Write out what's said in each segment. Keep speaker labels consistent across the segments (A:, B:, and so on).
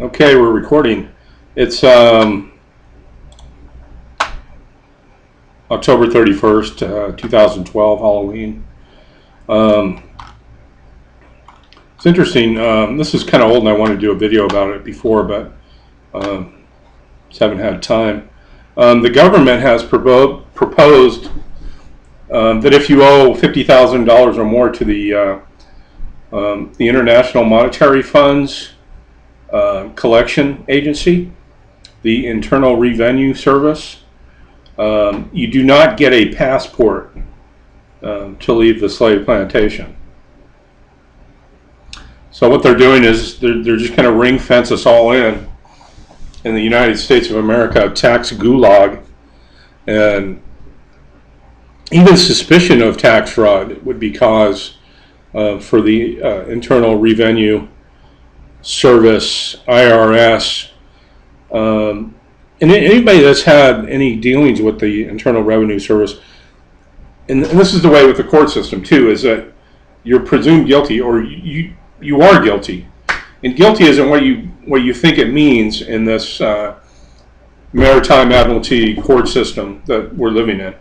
A: Okay, we're recording. It's October 31st, 2012, Halloween. It's interesting. This is kind of old, and I wanted to do a video about it before, but just haven't had time. The government has proposed that if you owe $50,000 or more to the International Monetary Fund's collection agency, the Internal Revenue Service, you do not get a passport to leave the slave plantation. So what they're doing is they're just going to ring fence us all in the United States of America, a tax gulag, and even suspicion of tax fraud would be cause for the Internal Revenue Service, IRS, and anybody that's had any dealings with the Internal Revenue Service, and this is the way with the court system too, is that you're presumed guilty, or you are guilty, and guilty isn't what you think it means in this maritime admiralty court system that we're living in.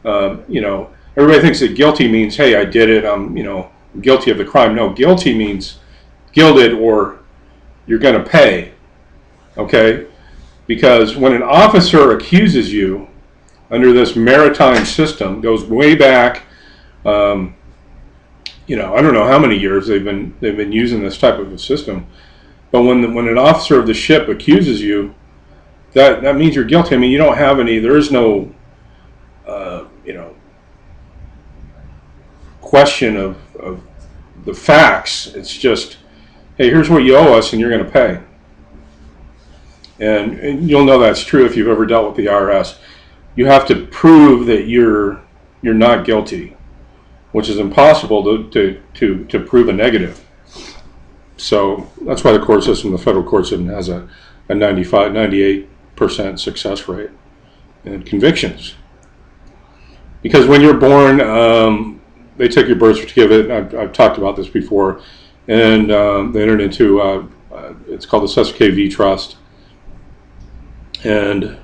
A: Everybody thinks that guilty means, hey, I did it, I'm guilty of the crime. No, guilty means gilded, or you're going to pay. Okay, because when an officer accuses you under this maritime system, goes way back. I don't know how many years they've been using this type of a system, but when an officer of the ship accuses you, that means you're guilty. I mean, you don't have any. There is no question of the facts. It's just, hey, here's what you owe us, and you're going to pay. And you'll know that's true if you've ever dealt with the IRS. You have to prove that you're not guilty, which is impossible to prove a negative. So that's why the court system, the federal court system, has a 98% success rate in convictions. Because when you're born, they take your birth certificate. I've talked about this before, and they entered into it's called the Susquehanna V Trust. And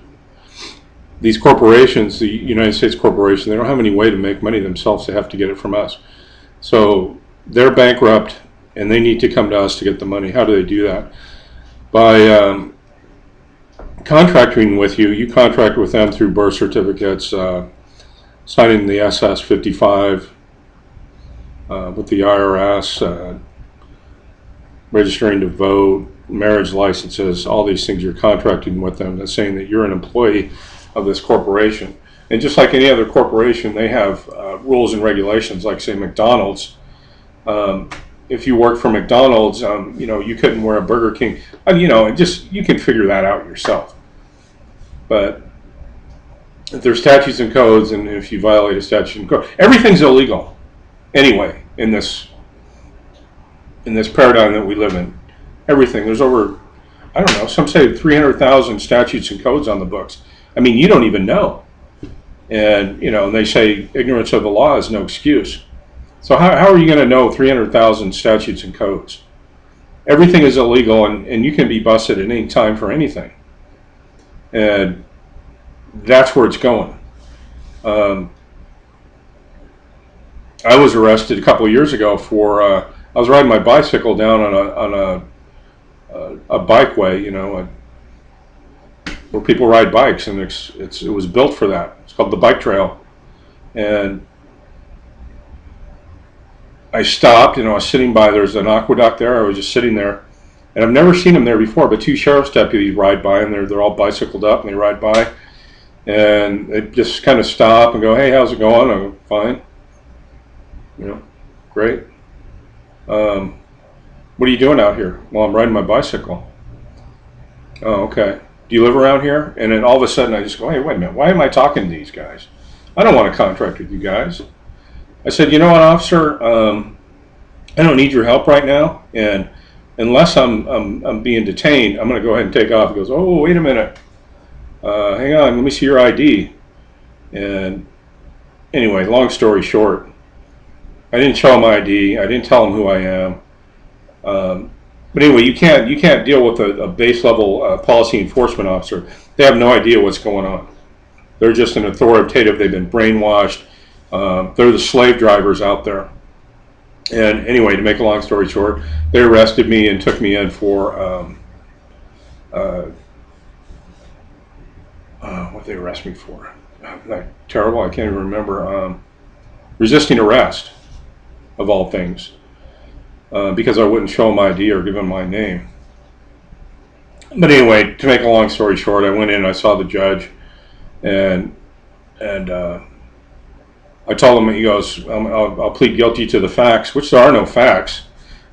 A: these corporations, the United States corporation, they don't have any way to make money themselves. They have to get it from us. So they're bankrupt, and they need to come to us to get the money. How do they do that? By contracting with you. You contract with them through birth certificates, signing the SS-55 with the IRS, registering to vote, marriage licenses, all these things. You're contracting with them. That's saying that you're an employee of this corporation. And just like any other corporation, they have rules and regulations, like say McDonald's. If you work for McDonald's, you couldn't wear a Burger King. You can figure that out yourself. But if there's statutes and codes, and if you violate a statute and code, everything's illegal anyway in this paradigm that we live in. Everything. There's over, I don't know, some say 300,000 statutes and codes on the books. I mean, you don't even know. And, they say ignorance of the law is no excuse. So how are you going to know 300,000 statutes and codes? Everything is illegal, and you can be busted at any time for anything. And that's where it's going. I was arrested a couple of years ago for, I was riding my bicycle down on a bikeway, where people ride bikes, and it was built for that. It's called the bike trail. And I stopped, I was sitting by, there's an aqueduct there. I was just sitting there, and I've never seen them there before, but two sheriff's deputies ride by, and they're all bicycled up, and they ride by, and they just kind of stop and go, hey, how's it going? I go, fine. Great. What are you doing out here? Well, I'm riding my bicycle. Oh, okay. Do you live around here? And then all of a sudden I just go, hey, wait a minute. Why am I talking to these guys? I don't want to contract with you guys. I said, you know what, officer? I don't need your help right now. And unless I'm being detained, I'm going to go ahead and take off. He goes, oh, wait a minute. Hang on. Let me see your ID. And anyway, long story short, I didn't show him my ID. I didn't tell him who I am. But anyway, you can't deal with a base level policy enforcement officer. They have no idea what's going on. They're just an authoritative. They've been brainwashed. They're the slave drivers out there. And anyway, to make a long story short, they arrested me and took me in for what did they arrest me for? Terrible. I can't even remember. Resisting arrest, of all things, because I wouldn't show them my ID or give them my name. But anyway, to make a long story short, I went in and I saw the judge, and I told him, he goes, I'll plead guilty to the facts, which there are no facts,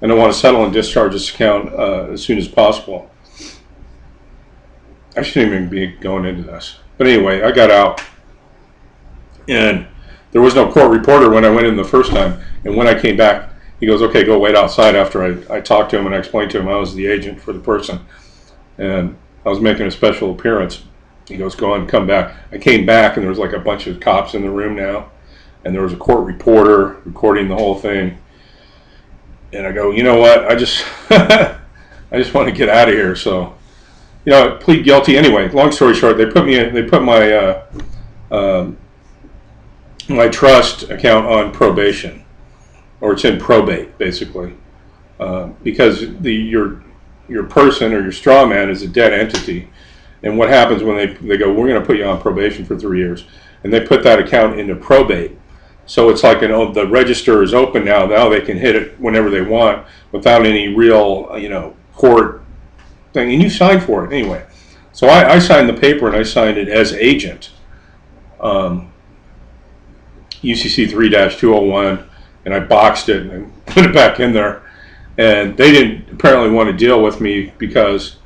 A: and I want to settle and discharge this account as soon as possible. I shouldn't even be going into this. But anyway, I got out, and there was no court reporter when I went in the first time. And when I came back, he goes, okay, go wait outside after I talked to him and I explained to him I was the agent for the person. And I was making a special appearance. He goes, go on, come back. I came back and there was like a bunch of cops in the room now. And there was a court reporter recording the whole thing. And I go, you know what? I just I just want to get out of here. So, I plead guilty. Anyway, long story short, they put my my trust account on probation, or it's in probate, basically, because your person or your straw man is a dead entity. And what happens when they go, we're going to put you on probation for 3 years, and they put that account into probate. So it's like the register is open now. Now they can hit it whenever they want without any real court thing. And you signed for it anyway. So I signed the paper and I signed it as agent. UCC 3-201, and I boxed it and put it back in there. And they didn't apparently want to deal with me because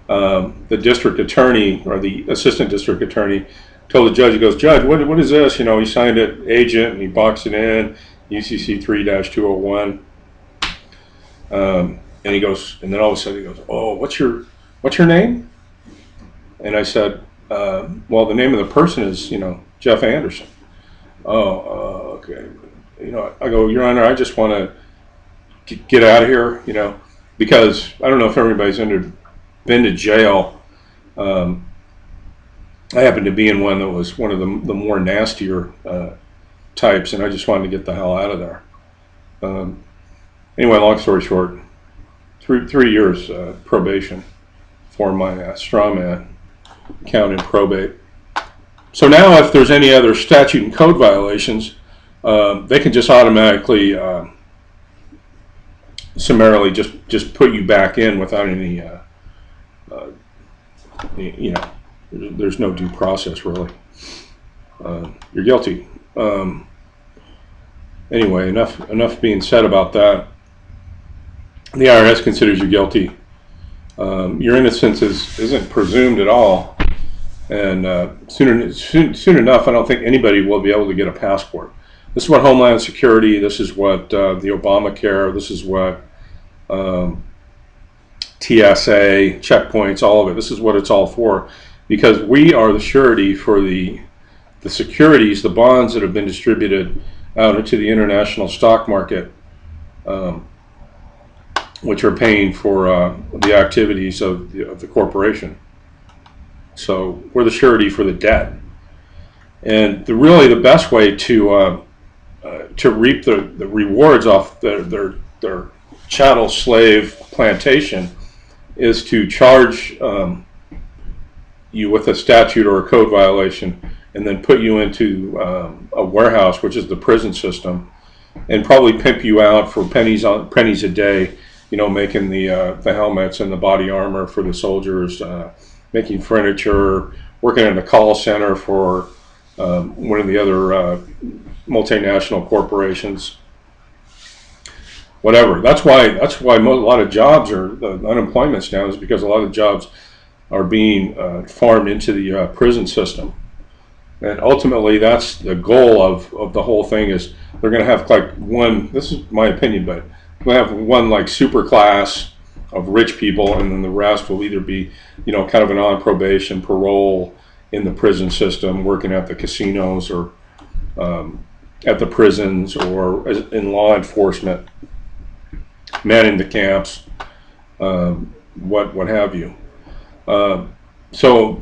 A: the district attorney, or the assistant district attorney, told the judge, he goes, Judge, what is this? He signed it agent and he boxed it in, UCC 3-201. And he goes, and then all of a sudden he goes, oh, what's your name? And I said, well, the name of the person is, Jeff Anderson. Oh, okay. I go, Your Honor, I just want to get out of here, because I don't know if everybody's been to jail. I happened to be in one that was one of the more nastier types, and I just wanted to get the hell out of there. Anyway, long story short, 3 years probation for my straw man account in probate. So now if there's any other statute and code violations, they can just automatically summarily just put you back in without any there's no due process really. You're guilty. Anyway, enough being said about that. The IRS considers you guilty. Your innocence isn't presumed at all, and soon enough, I don't think anybody will be able to get a passport. This is what Homeland Security, this is what the Obamacare, this is what TSA, checkpoints, all of it. This is what it's all for, because we are the surety for the securities, the bonds that have been distributed out into the international stock market, which are paying for the activities of the corporation. So we're the surety for the debt, and really the best way to reap the rewards off their chattel slave plantation is to charge you with a statute or a code violation, and then put you into a warehouse, which is the prison system, and probably pimp you out for pennies a day. Making the helmets and the body armor for the soldiers, making furniture, working in a call center for one of the other multinational corporations. Whatever. That's why a lot of jobs the unemployment's down, is because a lot of jobs are being farmed into the prison system. And ultimately, that's the goal of the whole thing, is they're going to have like one, this is my opinion, but we'll have one like super class of rich people, and then the rest will either be, kind of an on probation, parole in the prison system, working at the casinos or at the prisons, or in law enforcement, manning the camps. what have you. So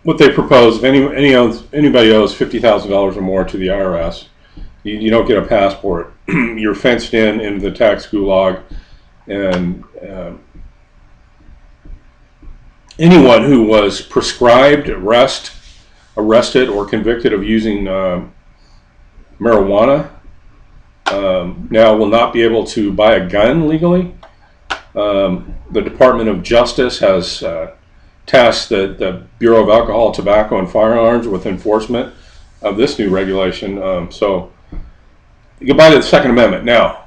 A: what they propose, if anybody owes $50,000 or more to the IRS, you don't get a passport. You're fenced in into the tax gulag, and anyone who was prescribed, arrested, or convicted of using marijuana now will not be able to buy a gun legally. The Department of Justice has tasked the Bureau of Alcohol, Tobacco, and Firearms with enforcement of this new regulation. So you go by to the Second Amendment. Now,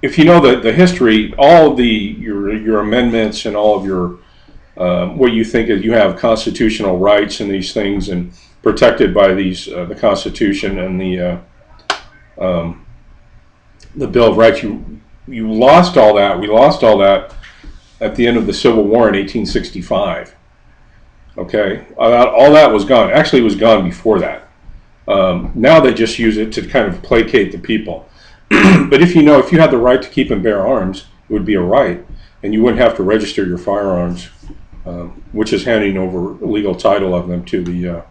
A: if you know the history, all of your amendments and all of your what you think is you have constitutional rights and these things and protected by these the Constitution and the Bill of Rights, you lost all that. We lost all that at the end of the Civil War in 1865. Okay, all that was gone. Actually, it was gone before that. Now they just use it to kind of placate the people. But if you had the right to keep and bear arms, it would be a right, and you wouldn't have to register your firearms, which is handing over a legal title of them to the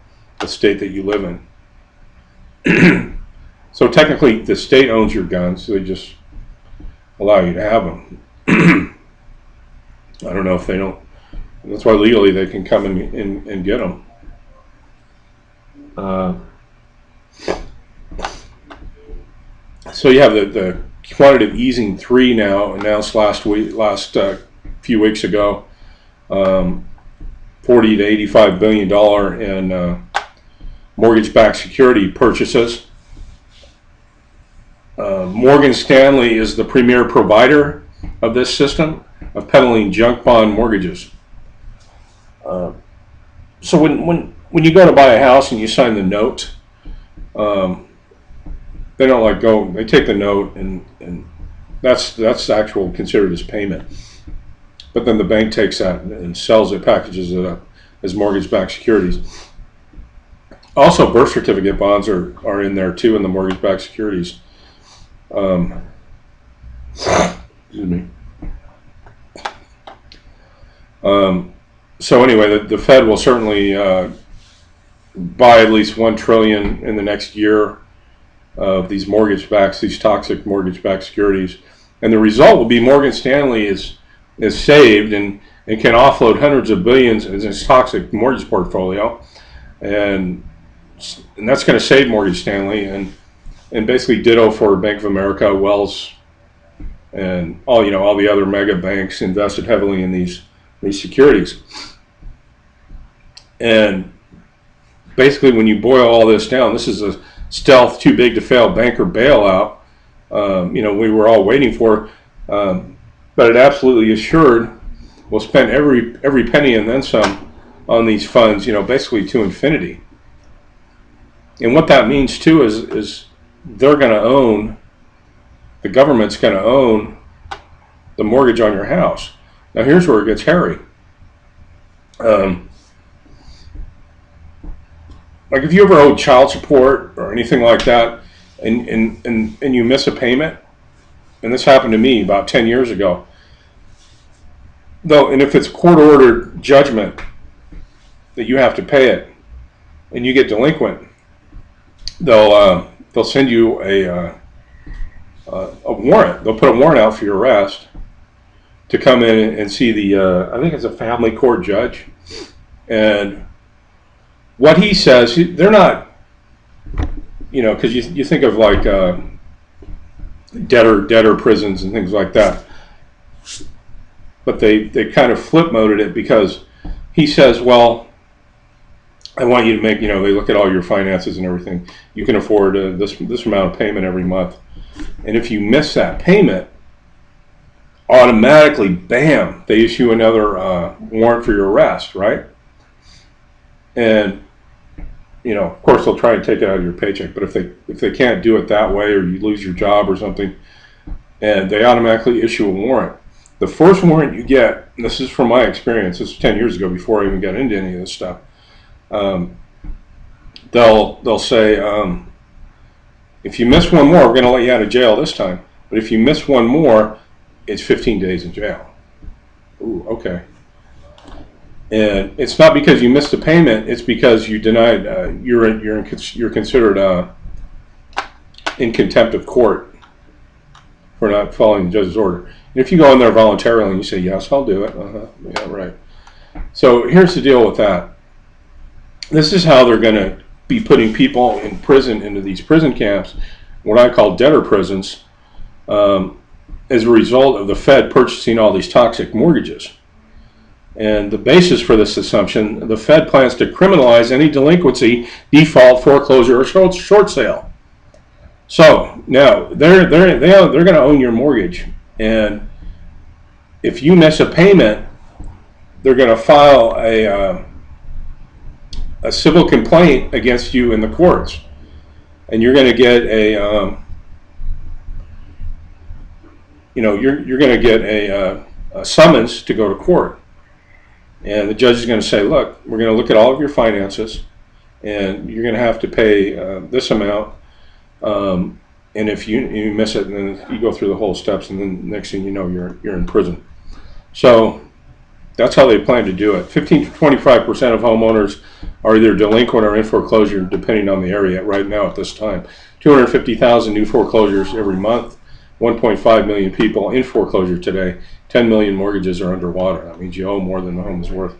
A: state that you live in. So technically, the state owns your guns, so they just allow you to have them. I don't know if they don't. That's why legally they can come and get them. So you have the quantitative easing 3 now announced last few weeks ago. $40 to $85 billion in mortgage-backed security purchases. Morgan Stanley is the premier provider of this system of peddling junk bond mortgages. So when you go to buy a house and you sign the note, they don't they take the note and that's actual considered as payment. But then the bank takes that and sells it, packages it up as mortgage-backed securities. Also, birth certificate bonds are in there too in the mortgage-backed securities. Excuse me. So anyway, the Fed will certainly buy at least $1 trillion in the next year of these toxic mortgage-backed securities, and the result will be Morgan Stanley is saved and can offload hundreds of billions in its toxic mortgage portfolio, and that's going to save Morgan Stanley and basically ditto for Bank of America, Wells, and all the other mega banks invested heavily in these securities. And basically, when you boil all this down, this is a stealth, too big to fail banker bailout. We were all waiting for, but it absolutely assured we'll spend every penny and then some on these funds. Basically to infinity. And what that means too is they're going to own, the government's going to own the mortgage on your house. Now here's where it gets hairy. Like if you ever owe child support or anything like that, and you miss a payment, and this happened to me about 10 years ago, and if it's court-ordered judgment that you have to pay it, and you get delinquent, they'll send you a warrant. They'll put a warrant out for your arrest to come in and see I think it's a family court judge, and what he says, they're not, because you think of like debtor prisons and things like that, but they kind of flip-moded it because he says, well, I want you to make, they look at all your finances and everything. You can afford this amount of payment every month, and if you miss that payment, automatically, bam, they issue another warrant for your arrest, right? And of course, they'll try and take it out of your paycheck. But if they can't do it that way, or you lose your job or something, and they automatically issue a warrant. The first warrant you get, and this is from my experience, this was 10 years ago before I even got into any of this stuff. They'll say, if you miss one more, we're going to let you out of jail this time. But if you miss one more, it's 15 days in jail. Ooh, okay. And it's not because you missed a payment; it's because you denied. You're considered in contempt of court for not following the judge's order. And if you go in there voluntarily and you say yes, I'll do it. Yeah, right. So here's the deal with that. This is how they're going to be putting people in prison into these prison camps, what I call debtor prisons, as a result of the Fed purchasing all these toxic mortgages. And the basis for this assumption, the Fed plans to criminalize any delinquency, default, foreclosure, or short sale. So now they're going to own your mortgage, and if you miss a payment, they're going to file a civil complaint against you in the courts, and you're going to get you're going to get a summons to go to court. And the judge is going to say, look, we're going to look at all of your finances, and you're going to have to pay this amount. And if you miss it, then you go through the whole steps, and then next thing you know, you're in prison. So that's how they plan to do it. 15 to 25% of homeowners are either delinquent or in foreclosure, depending on the area right now at this time. 250,000 new foreclosures every month. 1.5 million people in foreclosure today. 10 million mortgages are underwater. That means you owe more than the home is worth.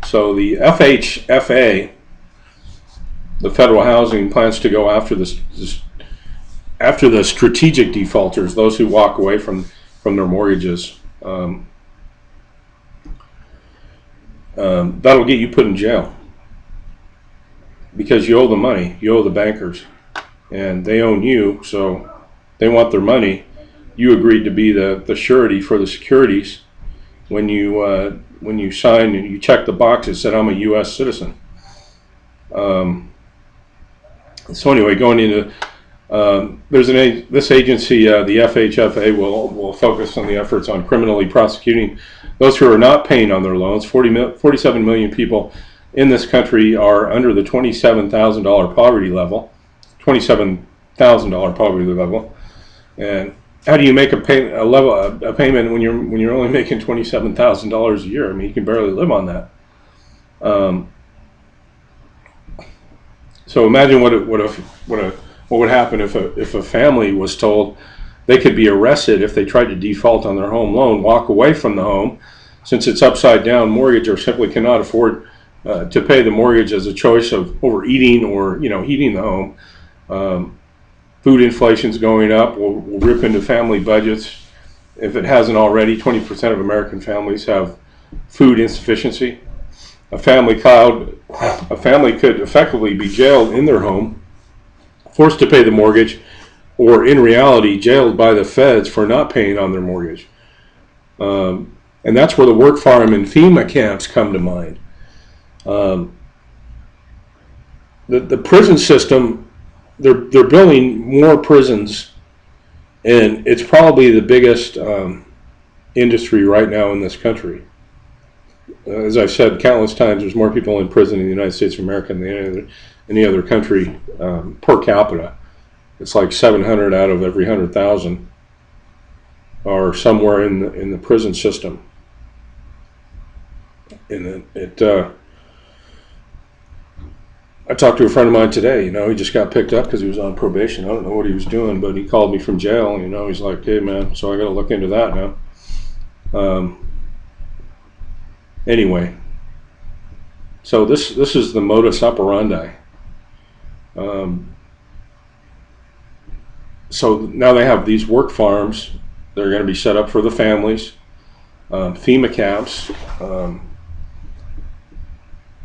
A: So the FHFA, the federal housing, plans to go after after the strategic defaulters, those who walk away from their mortgages. That'll get you put in jail because you owe the money, you owe the bankers, and they own you, so they want their money. You agreed to be the surety for the securities when you signed and you checked the box that said I'm a U.S. citizen. So anyway, going into this agency, the FHFA will focus on the efforts on criminally prosecuting those who are not paying on their loans. 47 million people in this country are under the $27,000 poverty level. $27,000 poverty level, and how do you make a payment when you're only making $27,000 a year? I mean, you can barely live on that. So imagine what would happen if a family was told they could be arrested if they tried to default on their home loan, walk away from the home, since it's upside down mortgage, or simply cannot afford to pay the mortgage as a choice of overeating or heating the home. Food inflation's going up. Will rip into family budgets. If it hasn't already, 20% of American families have food insufficiency. A family could effectively be jailed in their home, forced to pay the mortgage, or in reality jailed by the feds for not paying on their mortgage. And that's where the work farm and FEMA camps come to mind. The prison system, they're building more prisons, and it's probably the biggest industry right now in this country. As I've said countless times, there's more people in prison in the United States of America than any other country per capita. It's like 700 out of every 100,000 are somewhere in the prison system. And I talked to a friend of mine today. He just got picked up because he was on probation. I don't know what he was doing, but he called me from jail. He's like, "Hey, man, so I got to look into that now." Anyway, so this is the modus operandi. So now they have these work farms. They're going to be set up for the families, FEMA camps.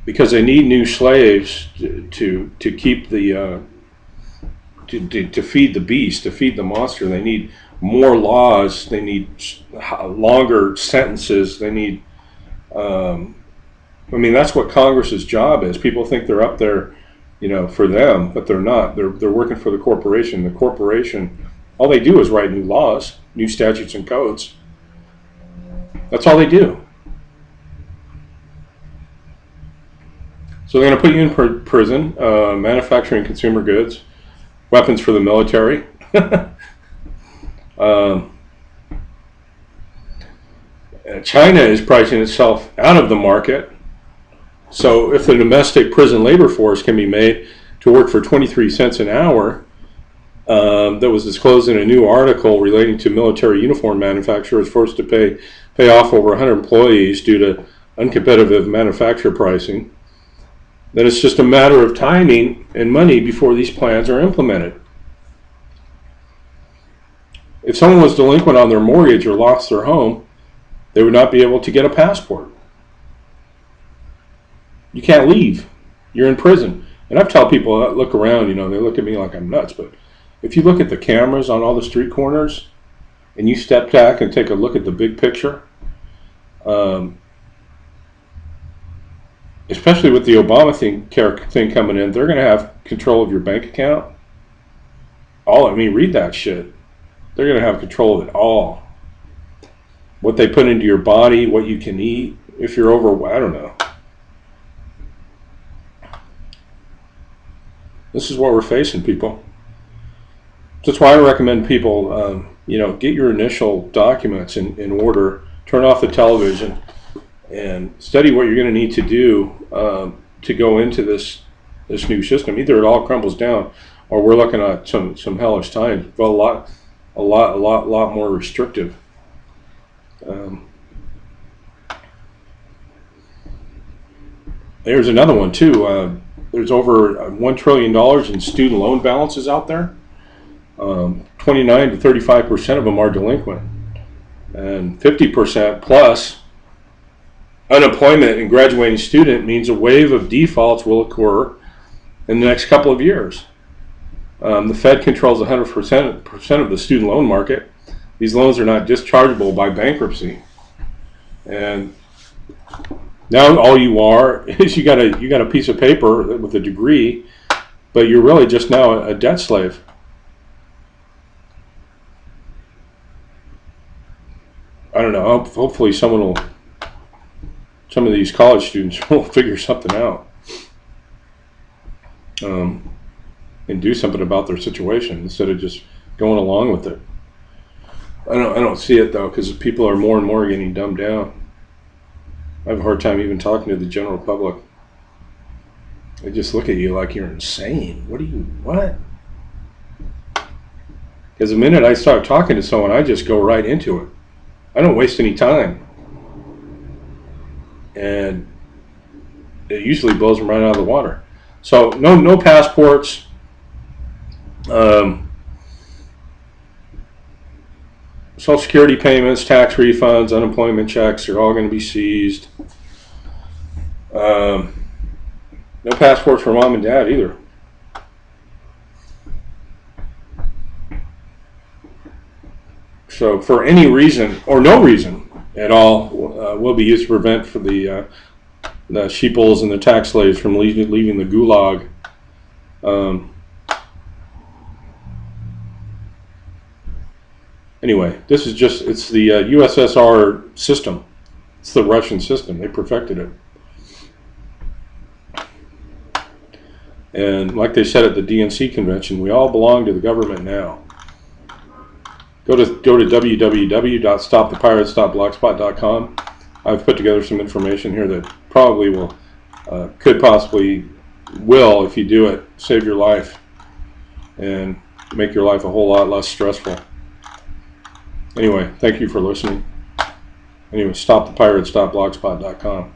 A: Because they need new slaves to keep the to feed the beast, to feed the monster. They need more laws. They need longer sentences. They need. That's what Congress's job is. People think they're up there, for them, but they're not. They're working for the corporation. The corporation, all they do is write new laws, new statutes and codes. That's all they do. So they're going to put you in prison, manufacturing consumer goods, weapons for the military. China is pricing itself out of the market. So if the domestic prison labor force can be made to work for 23 cents an hour, that was disclosed in a new article relating to military uniform manufacturers forced to pay off over 100 employees due to uncompetitive manufacturer pricing, then it's just a matter of timing and money before these plans are implemented. If someone was delinquent on their mortgage or lost their home, they would not be able to get a passport. You can't leave. You're in prison. And I've told people that look around, they look at me like I'm nuts, but if you look at the cameras on all the street corners and you step back and take a look at the big picture, especially with the Obama thing coming in, they're going to have control of your bank account. Read that shit. They're going to have control of it all. What they put into your body, what you can eat, if you're I don't know. This is what we're facing, people. That's why I recommend people, get your initial documents in order, turn off the television, and study what you're going to need to do to go into this new system. Either it all crumbles down, or we're looking at some hellish times. Well, a lot more restrictive. There's another one too. There's over $1 trillion in student loan balances out there. 29 to 35% of them are delinquent, and 50% plus unemployment in graduating student means a wave of defaults will occur in the next couple of years. The Fed controls 100% of the student loan market. These loans are not dischargeable by bankruptcy, and now all you are is you got a piece of paper with a degree, but you're really just now a debt slave. I don't know. Hopefully some of these college students will figure something out and do something about their situation instead of just going along with it. I don't see it though, because people are more and more getting dumbed down. I have a hard time even talking to the general public. They just look at you like you're insane. What? Because the minute I start talking to someone, I just go right into it. I don't waste any time. And it usually blows them right out of the water. So no passports. Social Security payments, tax refunds, unemployment checks are all going to be seized. No passports for mom and dad either. So for any reason or no reason at all, will be used to prevent for the sheeples and the tax slaves from leaving the gulag. Anyway, this is it's the USSR system. It's the Russian system. They perfected it. And like they said at the DNC convention, we all belong to the government now. Go to www.stopthepirates.blogspot.com. I've put together some information here that probably will, if you do it, save your life and make your life a whole lot less stressful. Anyway, thank you for listening. Anyway, stopthepirates.blogspot.com.